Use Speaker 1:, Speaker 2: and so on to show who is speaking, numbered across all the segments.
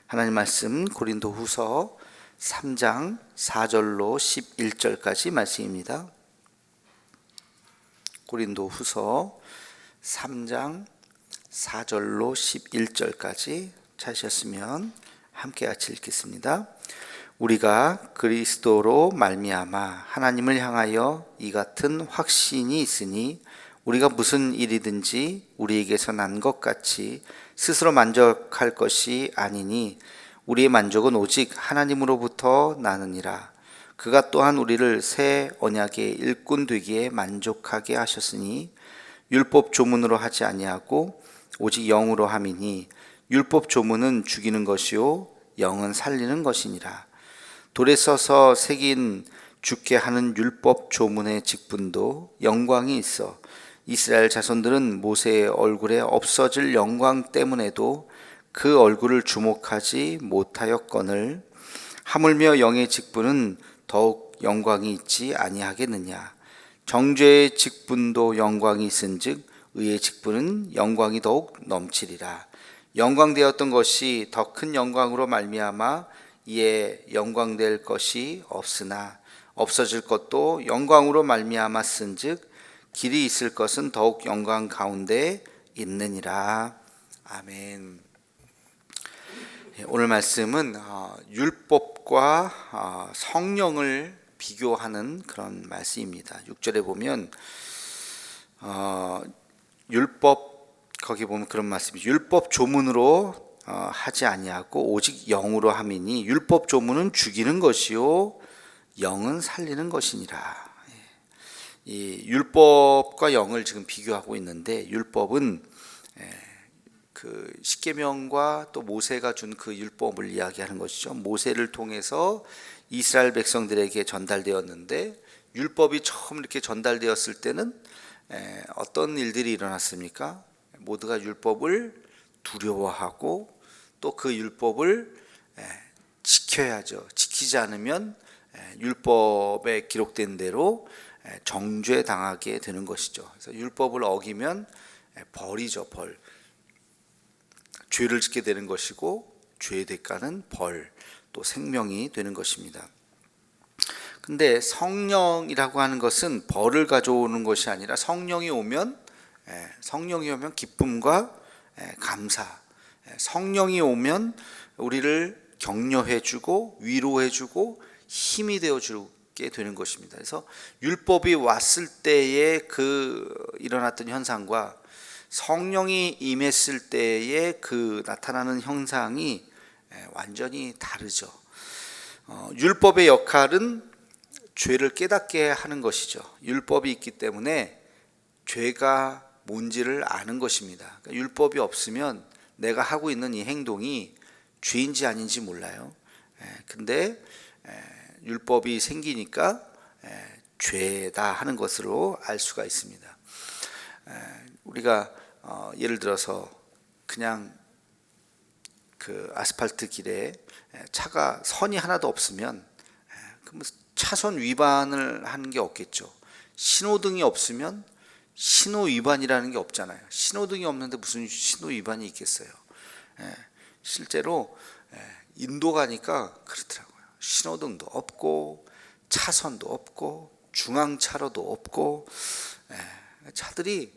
Speaker 1: 하나님 말씀 고린도후서 3장 4절로 11절까지 말씀입니다. 고린도후서 3장 4절로 11절까지 찾으셨으면 함께 같이 읽겠습니다. 우리가 그리스도로 말미암아 하나님을 향하여 이 같은 확신이 있으니 우리가 무슨 일이든지 우리에게서 난 것 같이 스스로 만족할 것이 아니니 우리의 만족은 오직 하나님으로부터 나느니라. 그가 또한 우리를 새 언약의 일꾼 되기에 만족하게 하셨으니 율법 조문으로 하지 아니하고 오직 영으로 함이니 율법 조문은 죽이는 것이요 영은 살리는 것이니라. 돌에 써서 새긴 죽게 하는 율법 조문의 직분도 영광이 있어 이스라엘 자손들은 모세의 얼굴에 없어질 영광 때문에도 그 얼굴을 주목하지 못하였거늘 하물며 영의 직분은 더욱 영광이 있지 아니하겠느냐. 정죄의 직분도 영광이 있은즉 의의 직분은 영광이 더욱 넘치리라. 영광되었던 것이 더 큰 영광으로 말미암아 이에 영광될 것이 없으나 없어질 것도 영광으로 말미암았은즉 길이 있을 것은 더욱 영광 가운데 있느니라. 아멘. 오늘 말씀은 율법과 성령을 비교하는 그런 말씀입니다. 6절에 보면 율법, 거기 보면 그런 말씀이죠. 율법 조문으로 하지 아니하고 오직 영으로 함이니 율법 조문은 죽이는 것이요 영은 살리는 것이니라. 이 율법과 영을 지금 비교하고 있는데, 율법은 그 십계명과 또 모세가 준 그 율법을 이야기하는 것이죠. 모세를 통해서 이스라엘 백성들에게 전달되었는데, 율법이 처음 이렇게 전달되었을 때는 어떤 일들이 일어났습니까? 모두가 율법을 두려워하고 또 그 율법을 지켜야죠. 지키지 않으면 율법에 기록된 대로 정죄당하게 되는 것이죠. 그래서 율법을 어기면 벌이죠. 벌. 죄를 짓게 되는 것이고 죄의 대가는 벌, 또 생명이 되는 것입니다. 근데 성령이라고 하는 것은 벌을 가져오는 것이 아니라 성령이 오면 기쁨과 감사, 성령이 오면 우리를 격려해주고 위로해주고 힘이 되어주고 되는 것입니다. 그래서 율법이 왔을 때에 그 일어났던 현상과 성령이 임했을 때에 그 나타나는 현상이 완전히 다르죠. 율법의 역할은 죄를 깨닫게 하는 것이죠. 율법이 있기 때문에 죄가 뭔지를 아는 것입니다. 그러니까 율법이 없으면 내가 하고 있는 이 행동이 죄인지 아닌지 몰라요. 근데 율법이 생기니까 죄다 하는 것으로 알 수가 있습니다. 우리가 예를 들어서 그냥 그 아스팔트 길에 차가 선이 하나도 없으면 그럼 차선 위반을 하는 게 없겠죠. 신호등이 없으면 신호 위반이라는 게 없잖아요. 신호등이 없는데 무슨 신호 위반이 있겠어요. 실제로 인도 가니까 그렇더라고요. 신호등도 없고 차선도 없고 중앙차로도 없고 차들이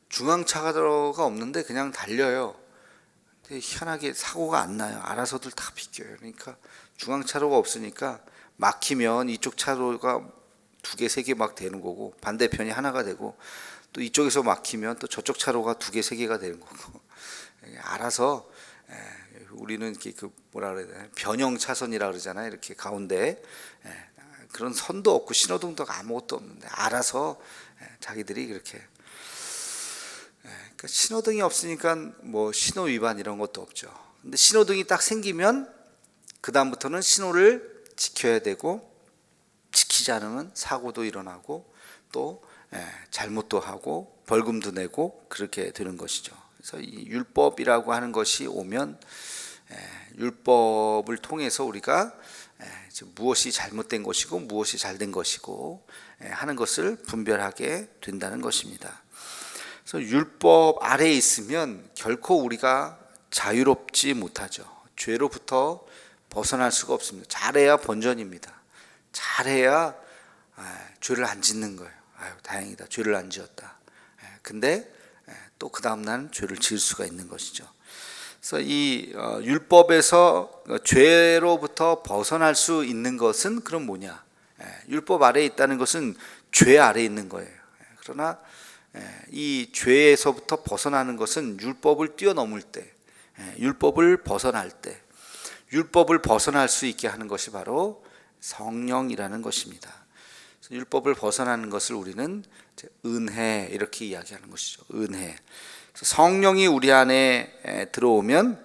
Speaker 1: 중앙차가 없는데 그냥 달려요. 근데 희한하게 사고가 안 나요. 알아서들 다 비껴요. 그러니까 중앙차로가 없으니까 막히면 이쪽 차로가 두 개, 세 개 막 되는 거고 반대편이 하나가 되고 또 이쪽에서 막히면 또 저쪽 차로가 두 개, 세 개가 되는 거고 알아서 우리는 이렇게 그 뭐라 그래야 되나 변형 차선이라 그러잖아요. 이렇게 가운데 그런 선도 없고 신호등도 아무것도 없는데 알아서 자기들이 그렇게 그러니까 신호등이 없으니까 뭐 신호 위반 이런 것도 없죠. 근데 신호등이 딱 생기면 그 다음부터는 신호를 지켜야 되고 지키지 않으면 사고도 일어나고 또 잘못도 하고 벌금도 내고 그렇게 되는 것이죠. 그래서 이 율법이라고 하는 것이 오면 율법을 통해서 우리가 무엇이 잘못된 것이고 무엇이 잘된 것이고 하는 것을 분별하게 된다는 것입니다. 그래서 율법 아래에 있으면 결코 우리가 자유롭지 못하죠. 죄로부터 벗어날 수가 없습니다. 잘해야 번전입니다. 잘해야 죄를 안 짓는 거예요. 아유, 다행이다. 죄를 안 지었다. 근데 또 그 다음 날은 죄를 지을 수가 있는 것이죠. 그래서 이 율법에서 죄로부터 벗어날 수 있는 것은 그럼 뭐냐? 율법 아래에 있다는 것은 죄 아래에 있는 거예요. 그러나 이 죄에서부터 벗어나는 것은 율법을 뛰어넘을 때, 율법을 벗어날 때, 율법을 벗어날 수 있게 하는 것이 바로 성령이라는 것입니다. 율법을 벗어나는 것을 우리는 은혜 이렇게 이야기하는 것이죠. 은혜. 성령이 우리 안에 들어오면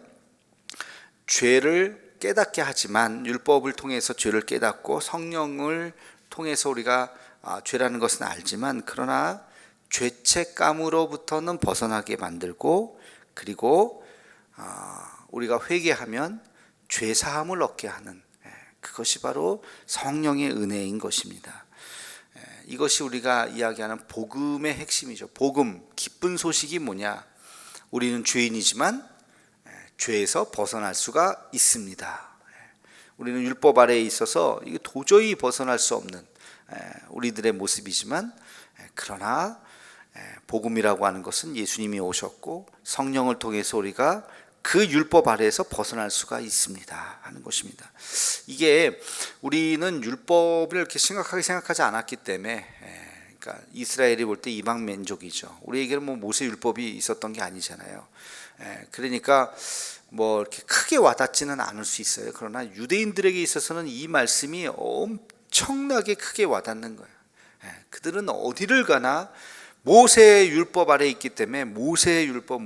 Speaker 1: 죄를 깨닫게 하지만, 율법을 통해서 죄를 깨닫고 성령을 통해서 우리가 죄라는 것은 알지만, 그러나 죄책감으로부터는 벗어나게 만들고, 그리고 우리가 회개하면 죄사함을 얻게 하는, 그것이 바로 성령의 은혜인 것입니다. 이것이 우리가 이야기하는 복음의 핵심이죠. 복음, 기쁜 소식이 뭐냐? 우리는 죄인이지만 죄에서 벗어날 수가 있습니다. 우리는 율법 아래에 있어서 이게 도저히 벗어날 수 없는 우리들의 모습이지만, 그러나 복음이라고 하는 것은 예수님이 오셨고 성령을 통해서 우리가 그 율법 아래에서 벗어날 수가 있습니다 하는 것입니다. 이게 우리는 율법을 이렇게 심각하게 생각하지 않았기 때문에, 그러니까 이스라엘이 볼 때 이방 민족이죠. 우리에게는 뭐 모세 율법이 있었던 게 아니잖아요. 그러니까 뭐 이렇게 크게 와닿지는 않을 수 있어요. 그러나 유대인들에게 있어서는 이 말씀이 엄청나게 크게 와닿는 거예요. 그들은 어디를 가나 모세의 율법 아래에 있기 때문에 모세의 율법.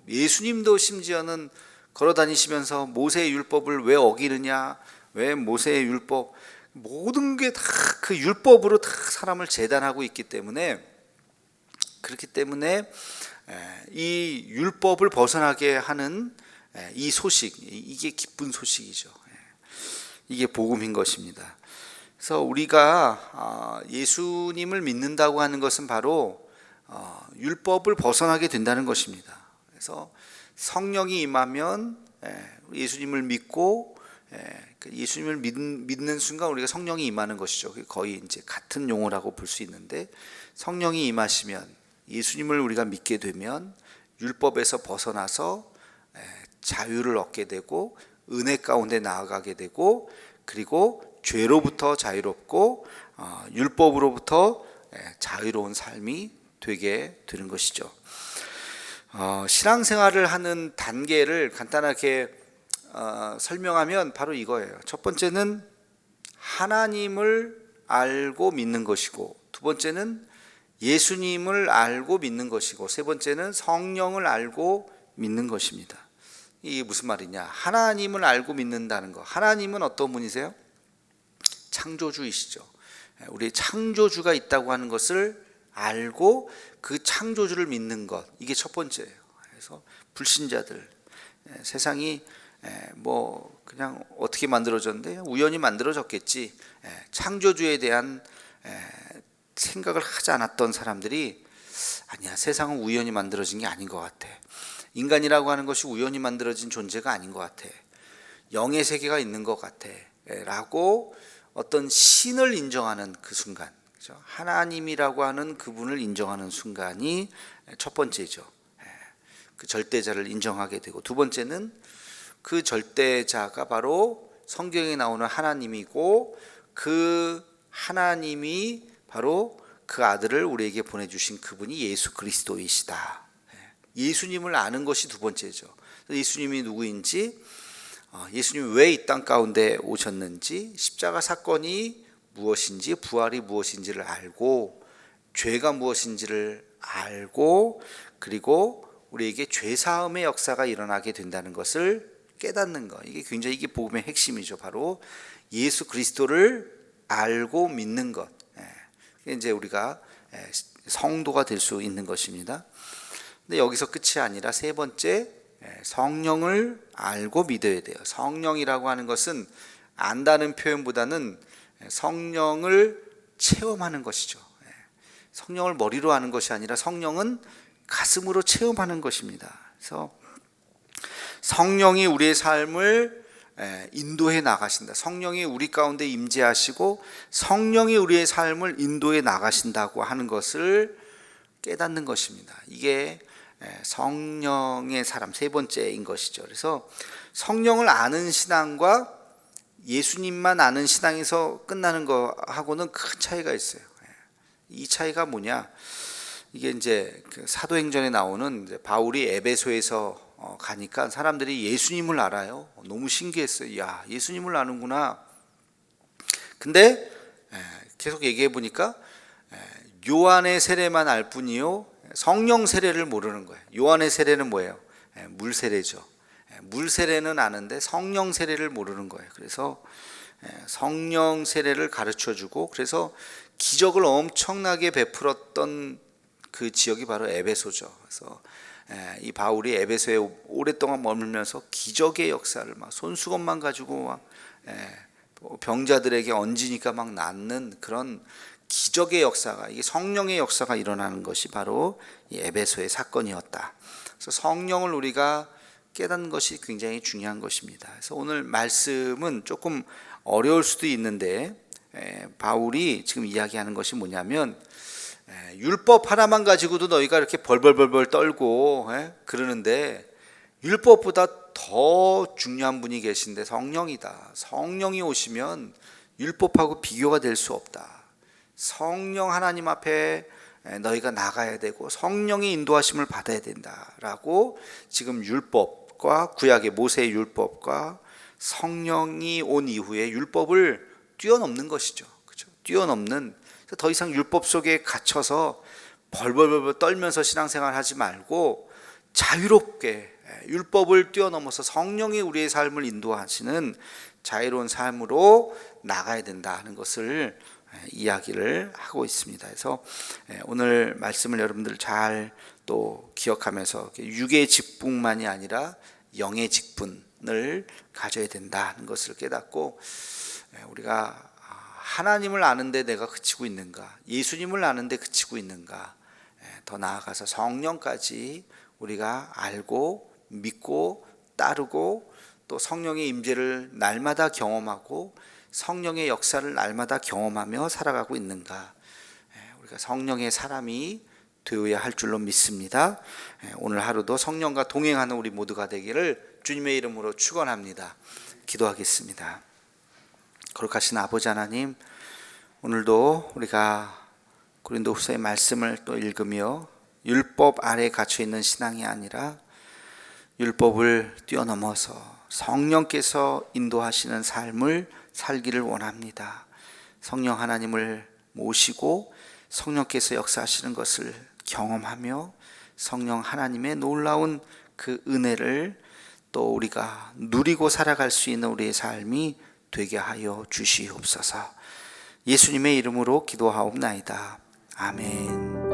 Speaker 1: 예수님도 심지어는 걸어 다니시면서 모세의 율법을 왜 어기느냐, 왜 모세의 율법, 모든 게 다 그 율법으로 다 사람을 재단하고 있기 때문에, 그렇기 때문에 이 율법을 벗어나게 하는 이 소식, 이게 기쁜 소식이죠. 이게 복음인 것입니다. 그래서 우리가 예수님을 믿는다고 하는 것은 바로 율법을 벗어나게 된다는 것입니다. 그래서 성령이 임하면 예수님을 믿고, 예수님을 믿는 순간 우리가 성령이 임하는 것이죠. 거의 이제 같은 용어라고 볼 수 있는데, 성령이 임하시면, 예수님을 우리가 믿게 되면 율법에서 벗어나서 자유를 얻게 되고, 은혜 가운데 나아가게 되고, 그리고 죄로부터 자유롭고 율법으로부터 자유로운 삶이 되게 되는 것이죠. 신앙생활을 하는 단계를 간단하게 설명하면 바로 이거예요. 첫 번째는 하나님을 알고 믿는 것이고, 두 번째는 예수님을 알고 믿는 것이고, 세 번째는 성령을 알고 믿는 것입니다. 이게 무슨 말이냐? 하나님을 알고 믿는다는 거. 하나님은 어떤 분이세요? 창조주이시죠. 우리 창조주가 있다고 하는 것을 알고 그 창조주를 믿는 것, 이게 첫 번째예요. 그래서 불신자들, 세상이 뭐 그냥 어떻게 만들어졌는데 우연히 만들어졌겠지, 창조주에 대한 생각을 하지 않았던 사람들이, 아니야, 세상은 우연히 만들어진 게 아닌 것 같아. 인간이라고 하는 것이 우연히 만들어진 존재가 아닌 것 같아. 영의 세계가 있는 것 같아 라고 어떤 신을 인정하는 그 순간, 그렇죠? 하나님이라고 하는 그분을 인정하는 순간이 첫 번째죠. 그 절대자를 인정하게 되고, 두 번째는 그 절대자가 바로 성경에 나오는 하나님이고, 그 하나님이 바로 그 아들을 우리에게 보내주신 그분이 예수 그리스도이시다. 예수님을 아는 것이 두 번째죠. 예수님이 누구인지, 예수님이 왜 이 땅 가운데 오셨는지, 십자가 사건이 무엇인지, 부활이 무엇인지를 알고, 죄가 무엇인지를 알고, 그리고 우리에게 죄사함의 역사가 일어나게 된다는 것을 깨닫는 것, 이게 굉장히, 이게 복음의 핵심이죠. 바로 예수 그리스도를 알고 믿는 것. 이제 우리가 성도가 될 수 있는 것입니다. 근데 여기서 끝이 아니라 세 번째, 성령을 알고 믿어야 돼요. 성령이라고 하는 것은 안다는 표현보다는 성령을 체험하는 것이죠. 성령을 머리로 아는 것이 아니라 성령은 가슴으로 체험하는 것입니다. 그래서 성령이 우리의 삶을 인도해 나가신다. 성령이 우리 가운데 임재하시고 성령이 우리의 삶을 인도해 나가신다고 하는 것을 깨닫는 것입니다. 이게 성령의 사람 세 번째인 것이죠. 그래서 성령을 아는 신앙과 예수님만 아는 신앙에서 끝나는 거하고는 큰 차이가 있어요. 이 차이가 뭐냐? 이게 이제 그 사도행전에 나오는 이제 바울이 에베소에서 가니까 사람들이 예수님을 알아요. 너무 신기했어요. 야, 예수님을 아는구나. 근데 계속 얘기해 보니까 요한의 세례만 알 뿐이요 성령 세례를 모르는 거예요. 요한의 세례는 뭐예요? 물 세례죠. 물 세례는 아는데 성령 세례를 모르는 거예요. 그래서 성령 세례를 가르쳐 주고 그래서 기적을 엄청나게 베풀었던 그 지역이 바로 에베소죠. 그래서 이 바울이 에베소에 오랫동안 머물면서 기적의 역사를 막 손수건만 가지고 막 병자들에게 얹으니까 막 낫는 그런 기적의 역사가, 이게 성령의 역사가 일어나는 것이 바로 이 에베소의 사건이었다. 그래서 성령을 우리가 깨닫는 것이 굉장히 중요한 것입니다. 그래서 오늘 말씀은 조금 어려울 수도 있는데 바울이 지금 이야기하는 것이 뭐냐면 율법 하나만 가지고도 너희가 이렇게 벌벌벌벌 떨고 그러는데 율법보다 더 중요한 분이 계신데 성령이다. 성령이 오시면 율법하고 비교가 될 수 없다. 성령 하나님 앞에 너희가 나가야 되고 성령의 인도하심을 받아야 된다라고 지금 율법과 구약의 모세의 율법과 성령이 온 이후에 율법을 뛰어넘는 것이죠. 그렇죠? 뛰어넘는, 더 이상 율법 속에 갇혀서 벌벌벌 떨면서 신앙생활 하지 말고 자유롭게 율법을 뛰어넘어서 성령이 우리의 삶을 인도하시는 자유로운 삶으로 나가야 된다는 것을 이야기를 하고 있습니다. 그래서 오늘 말씀을 여러분들 잘 또 기억하면서 육의 직분만이 아니라 영의 직분을 가져야 된다는 것을 깨닫고 우리가 하나님을 아는데 내가 그치고 있는가, 예수님을 아는데 그치고 있는가, 더 나아가서 성령까지 우리가 알고 믿고 따르고 또 성령의 임재를 날마다 경험하고 성령의 역사를 날마다 경험하며 살아가고 있는가, 우리가 성령의 사람이 되어야 할 줄로 믿습니다. 오늘 하루도 성령과 동행하는 우리 모두가 되기를 주님의 이름으로 축원합니다. 기도하겠습니다. 거룩하신 아버지 하나님, 오늘도 우리가 고린도후서의 말씀을 또 읽으며 율법 아래에 갇혀 있는 신앙이 아니라 율법을 뛰어넘어서 성령께서 인도하시는 삶을 살기를 원합니다. 성령 하나님을 모시고 성령께서 역사하시는 것을 경험하며 성령 하나님의 놀라운 그 은혜를 또 우리가 누리고 살아갈 수 있는 우리의 삶이 되게 하여 주시옵소서. 예수님의 이름으로 기도하옵나이다. 아멘.